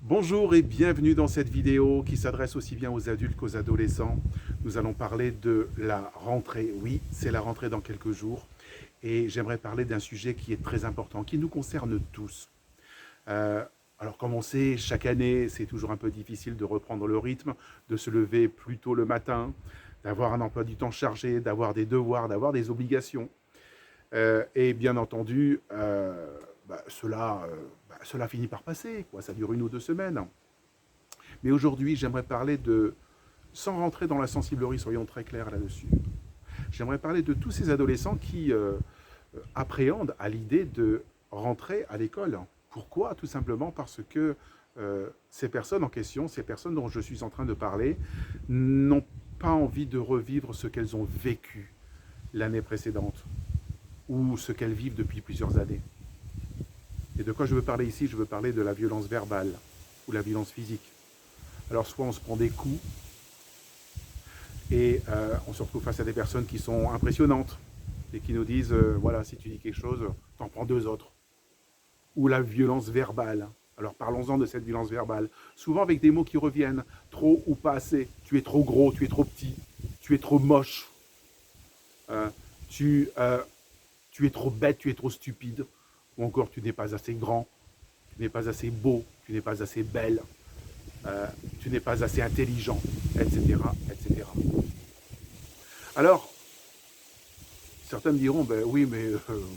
Bonjour et bienvenue dans cette vidéo qui s'adresse aussi bien aux adultes qu'aux adolescents. Nous allons parler de la rentrée. Oui, c'est la rentrée dans quelques jours et j'aimerais parler d'un sujet qui est très important, qui nous concerne tous. Euh, alors comme on sait, chaque année, c'est toujours un peu difficile de reprendre le rythme, de se lever plus tôt le matin, d'avoir un emploi du temps chargé, d'avoir des devoirs, d'avoir des obligations. Et bien entendu, cela finit par passer, quoi. Ça dure 1 ou 2 semaines. Mais aujourd'hui, j'aimerais parler de, sans rentrer dans la sensiblerie, soyons très clairs là-dessus, j'aimerais parler de tous ces adolescents qui appréhendent à l'idée de rentrer à l'école. Pourquoi? Tout simplement parce que ces personnes en question, ces personnes dont je suis en train de parler, n'ont pas envie de revivre ce qu'elles ont vécu l'année précédente ou ce qu'elles vivent depuis plusieurs années. Et de quoi je veux parler ici? Je veux parler de la violence verbale ou la violence physique. Alors soit on se prend des coups et on se retrouve face à des personnes qui sont impressionnantes et qui nous disent voilà, si tu dis quelque chose, t'en prends deux autres. Ou la violence verbale. Alors parlons-en de cette violence verbale. Souvent avec des mots qui reviennent, trop ou pas assez. Tu es trop gros, tu es trop petit, tu es trop moche, euh, tu, euh, tu es trop bête, tu es trop stupide. Ou encore tu n'es pas assez grand, tu n'es pas assez beau, tu n'es pas assez belle, euh, tu n'es pas assez intelligent, etc., etc. Alors, certains me diront, ben oui, mais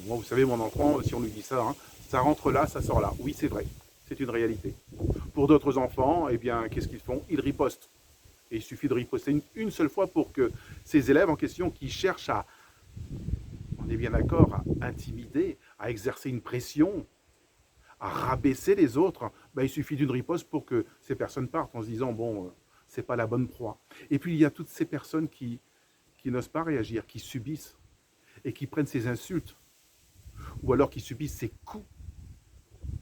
moi, vous savez, mon enfant, si on lui dit ça, hein, ça rentre là, ça sort là. Oui, c'est vrai, c'est une réalité. Pour d'autres enfants, eh bien, qu'est-ce qu'ils font? Ils ripostent. Et il suffit de riposter une seule fois pour que ces élèves en question qui cherchent à, on est bien d'accord, à intimider, à exercer une pression, à rabaisser les autres, ben, il suffit d'une riposte pour que ces personnes partent en se disant, bon, c'est pas la bonne proie. Et puis, il y a toutes ces personnes qui n'osent pas réagir, qui subissent et qui prennent ces insultes, ou alors qui subissent ces coups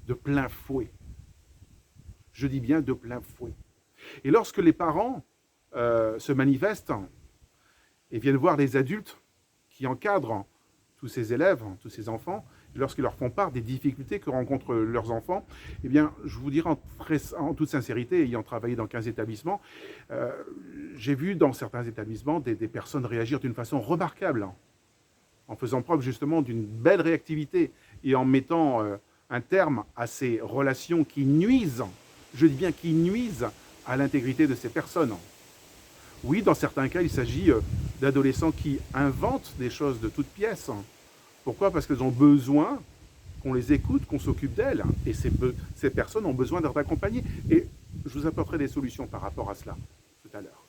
de plein fouet. Je dis bien de plein fouet. Et lorsque les parents se manifestent et viennent voir les adultes qui encadrent tous ces élèves, tous ces enfants, et lorsqu'ils leur font part des difficultés que rencontrent leurs enfants, eh bien, je vous dirais en toute sincérité, ayant travaillé dans 15 établissements, euh, j'ai vu dans certains établissements des personnes réagir d'une façon remarquable, en faisant preuve justement d'une belle réactivité et en mettant un terme à ces relations qui nuisent, je dis bien qui nuisent à l'intégrité de ces personnes. Oui, dans certains cas, il s'agit d'adolescents qui inventent des choses de toutes pièces. Pourquoi? Parce qu'elles ont besoin qu'on les écoute, qu'on s'occupe d'elles. Et ces personnes ont besoin d'être accompagnées. Et je vous apporterai des solutions par rapport à cela tout à l'heure.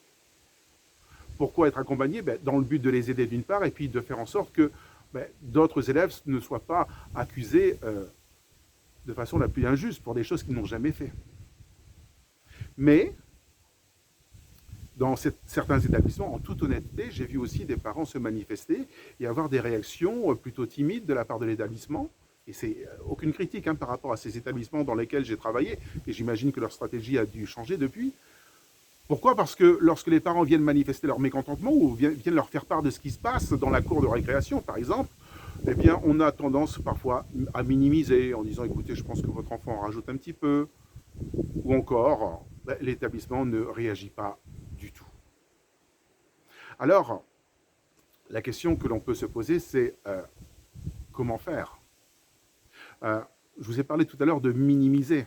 Pourquoi être accompagné? Dans le but de les aider d'une part, et puis de faire en sorte que d'autres élèves ne soient pas accusés de façon la plus injuste pour des choses qu'ils n'ont jamais fait. Mais dans certains établissements, en toute honnêteté, j'ai vu aussi des parents se manifester et avoir des réactions plutôt timides de la part de l'établissement. Et c'est aucune critique par rapport à ces établissements dans lesquels j'ai travaillé, et j'imagine que leur stratégie a dû changer depuis. Pourquoi? Parce que lorsque les parents viennent manifester leur mécontentement ou viennent leur faire part de ce qui se passe dans la cour de récréation, par exemple, eh bien, on a tendance parfois à minimiser en disant, écoutez, je pense que votre enfant en rajoute un petit peu, ou encore, l'établissement ne réagit pas du tout. Alors, la question que l'on peut se poser, c'est comment faire? Je vous ai parlé tout à l'heure de minimiser.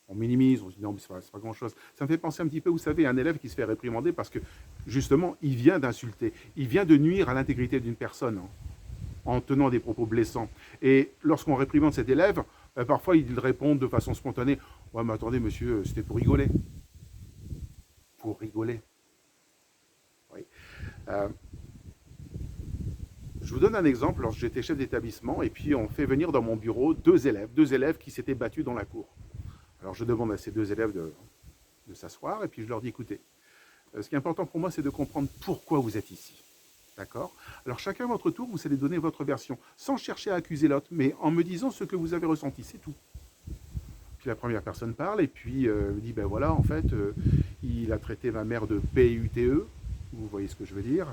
On minimise, on se dit non, mais c'est pas grand-chose. Ça me fait penser un petit peu, vous savez, à un élève qui se fait réprimander parce que, justement, il vient d'insulter, il vient de nuire à l'intégrité d'une personne en tenant des propos blessants. Et lorsqu'on réprimande cet élève, parfois il répond de façon spontanée, ouais, mais attendez, monsieur, c'était pour rigoler. Pour rigoler. Oui. Euh, je vous donne un exemple. Lorsque j'étais chef d'établissement, et puis on fait venir dans mon bureau deux élèves qui s'étaient battus dans la cour. Alors je demande à ces deux élèves de s'asseoir, et puis je leur dis, écoutez, ce qui est important pour moi, c'est de comprendre pourquoi vous êtes ici. D'accord? Alors chacun à votre tour, vous allez donner votre version, sans chercher à accuser l'autre, mais en me disant ce que vous avez ressenti, c'est tout. Puis la première personne parle, et puis dit, ben voilà, en fait, il a traité ma mère de PUTE, vous voyez ce que je veux dire.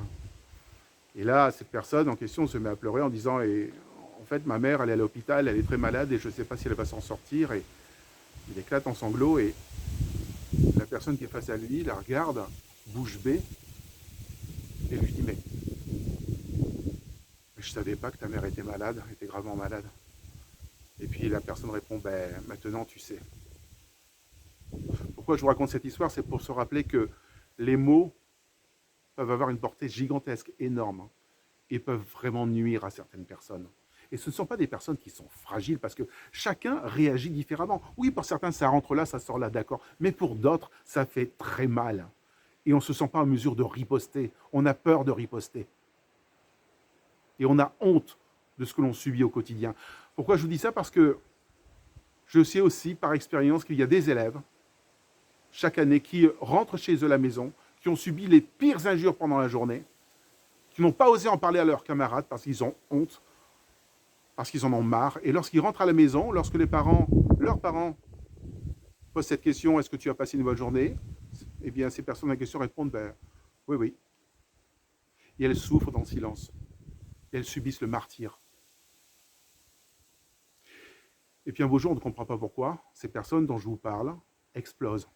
Et là, cette personne en question se met à pleurer en disant, et en fait, ma mère, elle est à l'hôpital, elle est très malade, et je ne sais pas si elle va s'en sortir, Il éclate en sanglots et la personne qui est face à lui la regarde, bouche bée, et lui dit, mais je ne savais pas que ta mère était malade, était gravement malade. Et puis la personne répond, ben maintenant tu sais. Pourquoi je vous raconte cette histoire? C'est pour se rappeler que les mots peuvent avoir une portée gigantesque, énorme, et peuvent vraiment nuire à certaines personnes. Et ce ne sont pas des personnes qui sont fragiles, parce que chacun réagit différemment. Oui, pour certains, ça rentre là, ça sort là, d'accord. Mais pour d'autres, ça fait très mal. Et on ne se sent pas en mesure de riposter. On a peur de riposter. Et on a honte de ce que l'on subit au quotidien. Pourquoi je vous dis ça? Parce que je sais aussi, par expérience, qu'il y a des élèves, chaque année, qui rentrent chez eux à la maison, qui ont subi les pires injures pendant la journée, qui n'ont pas osé en parler à leurs camarades parce qu'ils ont honte, parce qu'ils en ont marre. Et lorsqu'ils rentrent à la maison, lorsque leurs parents posent cette question, est-ce que tu as passé une bonne journée? Eh bien, ces personnes en question répondent, ben, oui, oui. Et elles souffrent dans le silence. Et elles subissent le martyre. Et puis un beau jour, on ne comprend pas pourquoi, ces personnes dont je vous parle explosent.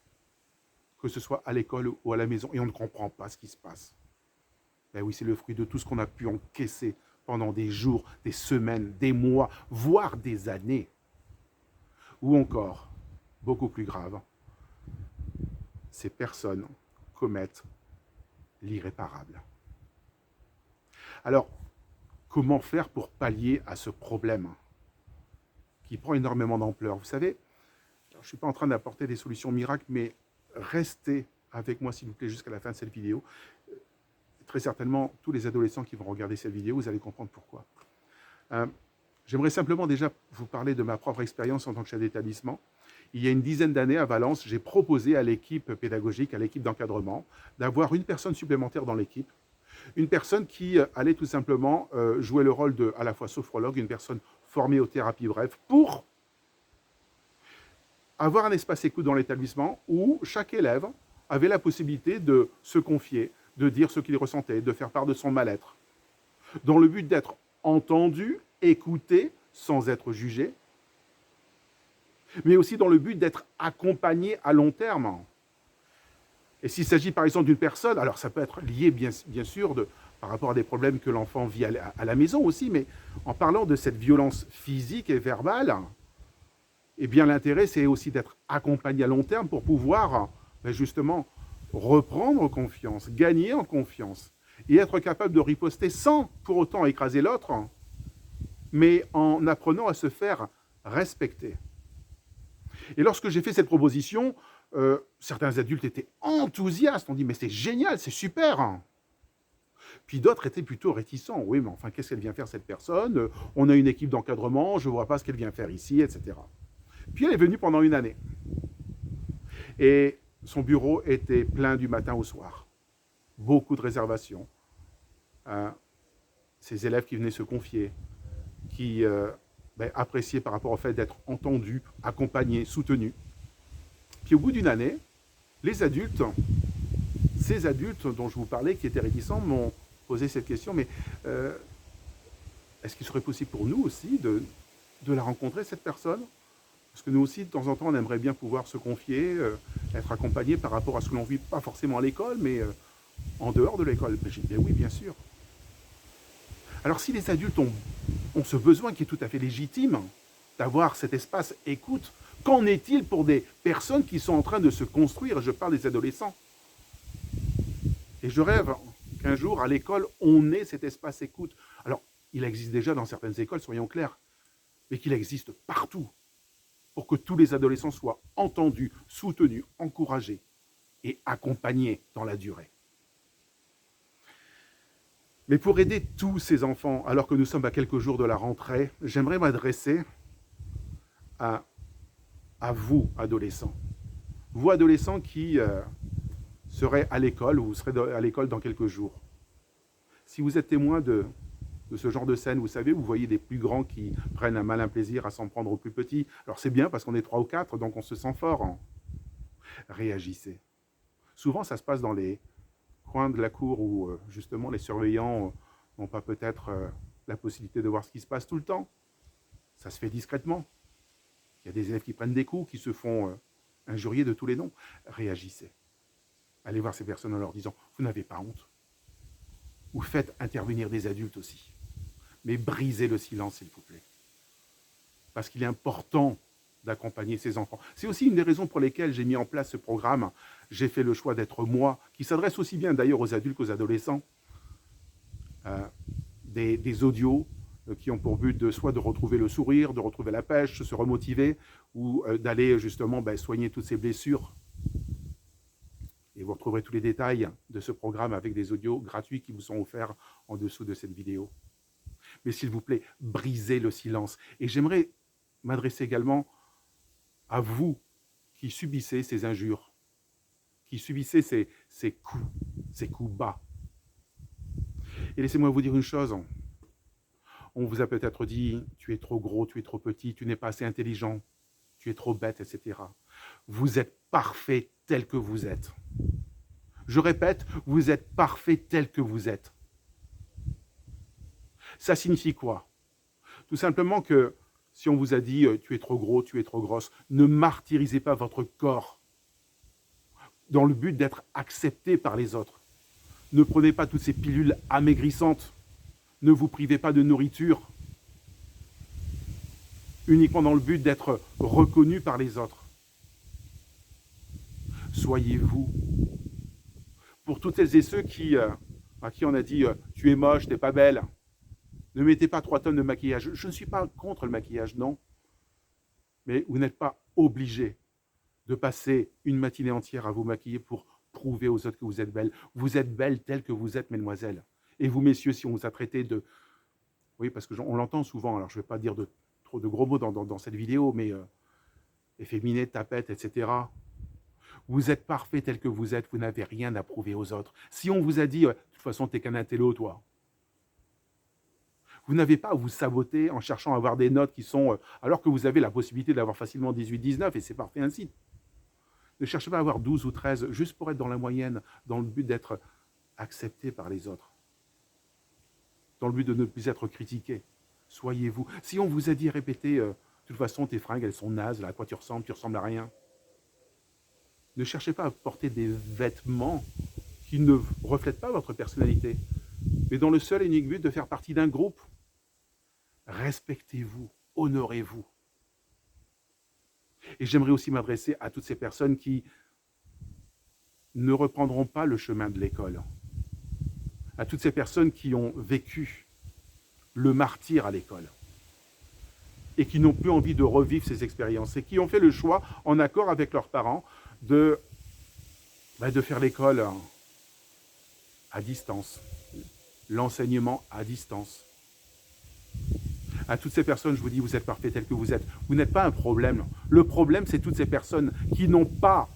Que ce soit à l'école ou à la maison, et on ne comprend pas ce qui se passe. Ben oui, c'est le fruit de tout ce qu'on a pu encaisser pendant des jours, des semaines, des mois, voire des années. Ou encore, beaucoup plus grave, ces personnes commettent l'irréparable. Alors, comment faire pour pallier à ce problème qui prend énormément d'ampleur? Vous savez, je ne suis pas en train d'apporter des solutions miracles, mais restez avec moi, s'il vous plaît, jusqu'à la fin de cette vidéo. Très certainement, tous les adolescents qui vont regarder cette vidéo, vous allez comprendre pourquoi. J'aimerais simplement déjà vous parler de ma propre expérience en tant que chef d'établissement. Il y a une dizaine d'années, à Valence, j'ai proposé à l'équipe pédagogique, à l'équipe d'encadrement, d'avoir une personne supplémentaire dans l'équipe. Une personne qui allait tout simplement jouer le rôle de, à la fois sophrologue, une personne formée aux thérapies brèves, pour avoir un espace écoute dans l'établissement où chaque élève avait la possibilité de se confier, de dire ce qu'il ressentait, de faire part de son mal-être, dans le but d'être entendu, écouté, sans être jugé, mais aussi dans le but d'être accompagné à long terme. Et s'il s'agit par exemple d'une personne, alors ça peut être lié bien sûr par rapport à des problèmes que l'enfant vit à la maison aussi, mais en parlant de cette violence physique et verbale, eh bien l'intérêt c'est aussi d'être accompagné à long terme pour pouvoir justement reprendre confiance, gagner en confiance et être capable de riposter sans pour autant écraser l'autre, mais en apprenant à se faire respecter. Et lorsque j'ai fait cette proposition, certains adultes étaient enthousiastes, on dit mais c'est génial, c'est super. Puis d'autres étaient plutôt réticents. Oui, mais enfin, qu'est-ce qu'elle vient faire cette personne? On a une équipe d'encadrement, je ne vois pas ce qu'elle vient faire ici, etc. Puis elle est venue pendant une année. Et son bureau était plein du matin au soir. Beaucoup de réservations. Ces élèves qui venaient se confier, qui appréciaient par rapport au fait d'être entendus, accompagnés, soutenus. Puis au bout d'une année, les adultes, ces adultes dont je vous parlais, qui étaient réticents, m'ont posé cette question, mais est-ce qu'il serait possible pour nous aussi de la rencontrer, cette personne? Parce que nous aussi, de temps en temps, on aimerait bien pouvoir se confier, être accompagné par rapport à ce que l'on vit, pas forcément à l'école, mais en dehors de l'école. J'ai dit, oui, bien sûr. Alors si les adultes ont ce besoin qui est tout à fait légitime d'avoir cet espace écoute, qu'en est-il pour des personnes qui sont en train de se construire? Je parle des adolescents. Et je rêve qu'un jour, à l'école, on ait cet espace écoute. Alors, il existe déjà dans certaines écoles, soyons clairs, mais qu'il existe partout pour que tous les adolescents soient entendus, soutenus, encouragés et accompagnés dans la durée. Mais pour aider tous ces enfants, alors que nous sommes à quelques jours de la rentrée, j'aimerais m'adresser à vous, adolescents. Vous, adolescents qui seraient à l'école ou vous serez à l'école dans quelques jours. Si vous êtes témoin de ce genre de scène, vous savez, vous voyez des plus grands qui prennent un malin plaisir à s'en prendre aux plus petits. Alors c'est bien parce qu'on est 3 ou 4, donc on se sent fort. Réagissez. Souvent, ça se passe dans les coins de la cour où justement les surveillants n'ont pas peut-être la possibilité de voir ce qui se passe tout le temps. Ça se fait discrètement. Il y a des élèves qui prennent des coups, qui se font injurier de tous les noms. Réagissez. Allez voir ces personnes en leur disant, vous n'avez pas honte. Ou faites intervenir des adultes aussi. Mais brisez le silence, s'il vous plaît. Parce qu'il est important d'accompagner ces enfants. C'est aussi une des raisons pour lesquelles j'ai mis en place ce programme. J'ai fait le choix d'être moi, qui s'adresse aussi bien d'ailleurs aux adultes qu'aux adolescents. Des audios qui ont pour but de soit de retrouver le sourire, de retrouver la pêche, se remotiver, ou d'aller justement soigner toutes ces blessures. Et vous retrouverez tous les détails de ce programme avec des audios gratuits qui vous sont offerts en dessous de cette vidéo. Mais s'il vous plaît, brisez le silence. Et j'aimerais m'adresser également à vous qui subissez ces injures, qui subissez ces coups bas. Et laissez-moi vous dire une chose. On vous a peut-être dit, tu es trop gros, tu es trop petit, tu n'es pas assez intelligent, tu es trop bête, etc. Vous êtes parfait tel que vous êtes. Je répète, vous êtes parfait tel que vous êtes. Ça signifie quoi? Tout simplement que si on vous a dit tu es trop gros, tu es trop grosse, ne martyrisez pas votre corps dans le but d'être accepté par les autres. Ne prenez pas toutes ces pilules amaigrissantes. Ne vous privez pas de nourriture uniquement dans le but d'être reconnu par les autres. Soyez vous. Pour toutes celles et ceux à qui on a dit tu es moche, t'es pas belle, ne mettez pas 3 tonnes de maquillage. Je ne suis pas contre le maquillage, non. Mais vous n'êtes pas obligé de passer une matinée entière à vous maquiller pour prouver aux autres que vous êtes belle. Vous êtes belle telle que vous êtes, mesdemoiselles. Et vous, messieurs, si on vous a traité de... Oui, parce qu'on l'entend souvent, alors je ne vais pas dire trop de gros mots dans cette vidéo, mais efféminé, tapette, etc. Vous êtes parfait tel que vous êtes, vous n'avez rien à prouver aux autres. Si on vous a dit, de toute façon, t'es qu'un intello, toi. Vous n'avez pas à vous saboter en cherchant à avoir des notes qui sont... alors que vous avez la possibilité d'avoir facilement 18, 19, et c'est parfait ainsi. Ne cherchez pas à avoir 12 ou 13, juste pour être dans la moyenne, dans le but d'être accepté par les autres. Dans le but de ne plus être critiqué. Soyez vous. Si on vous a dit, répétez, de toute façon, tes fringues, elles sont nazes, là, à quoi tu ressembles à rien. Ne cherchez pas à porter des vêtements qui ne reflètent pas votre personnalité, mais dans le seul et unique but de faire partie d'un groupe. Respectez-vous, honorez-vous. Et j'aimerais aussi m'adresser à toutes ces personnes qui ne reprendront pas le chemin de l'école. À toutes ces personnes qui ont vécu le martyre à l'école et qui n'ont plus envie de revivre ces expériences et qui ont fait le choix, en accord avec leurs parents, de faire l'école à distance, l'enseignement à distance. À toutes ces personnes, je vous dis, vous êtes parfaits tels que vous êtes. Vous n'êtes pas un problème. Le problème, c'est toutes ces personnes qui n'ont pas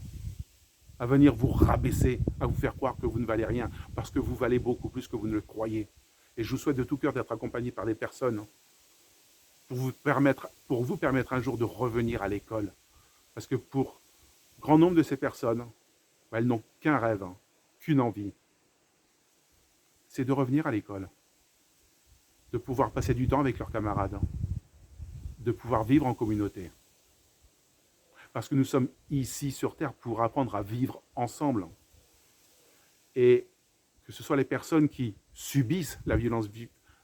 à venir vous rabaisser, à vous faire croire que vous ne valez rien, parce que vous valez beaucoup plus que vous ne le croyez. Et je vous souhaite de tout cœur d'être accompagné par des personnes pour vous permettre un jour de revenir à l'école. Parce que pour grand nombre de ces personnes, elles n'ont qu'un rêve, qu'une envie. C'est de revenir à l'école, de pouvoir passer du temps avec leurs camarades, de pouvoir vivre en communauté. Parce que nous sommes ici sur Terre pour apprendre à vivre ensemble. Et que ce soit les personnes qui subissent la violence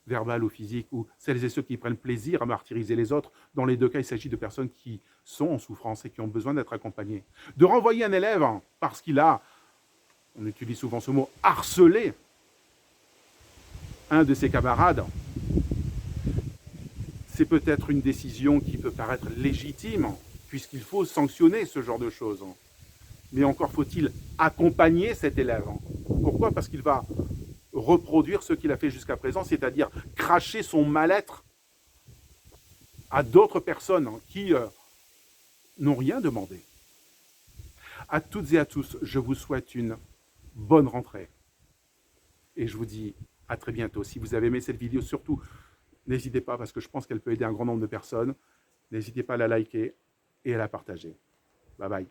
verbale ou physique, ou celles et ceux qui prennent plaisir à martyriser les autres, dans les deux cas, il s'agit de personnes qui sont en souffrance et qui ont besoin d'être accompagnées. De renvoyer un élève parce qu'il a, on utilise souvent ce mot, harcelé un de ses camarades, c'est peut-être une décision qui peut paraître légitime, puisqu'il faut sanctionner ce genre de choses. Mais encore faut-il accompagner cet élève. Pourquoi? Parce qu'il va reproduire ce qu'il a fait jusqu'à présent, c'est-à-dire cracher son mal-être à d'autres personnes qui n'ont rien demandé. À toutes et à tous, je vous souhaite une bonne rentrée. Et je vous dis à très bientôt. Si vous avez aimé cette vidéo, surtout, n'hésitez pas, parce que je pense qu'elle peut aider un grand nombre de personnes. N'hésitez pas à la liker et à la partager. Bye bye.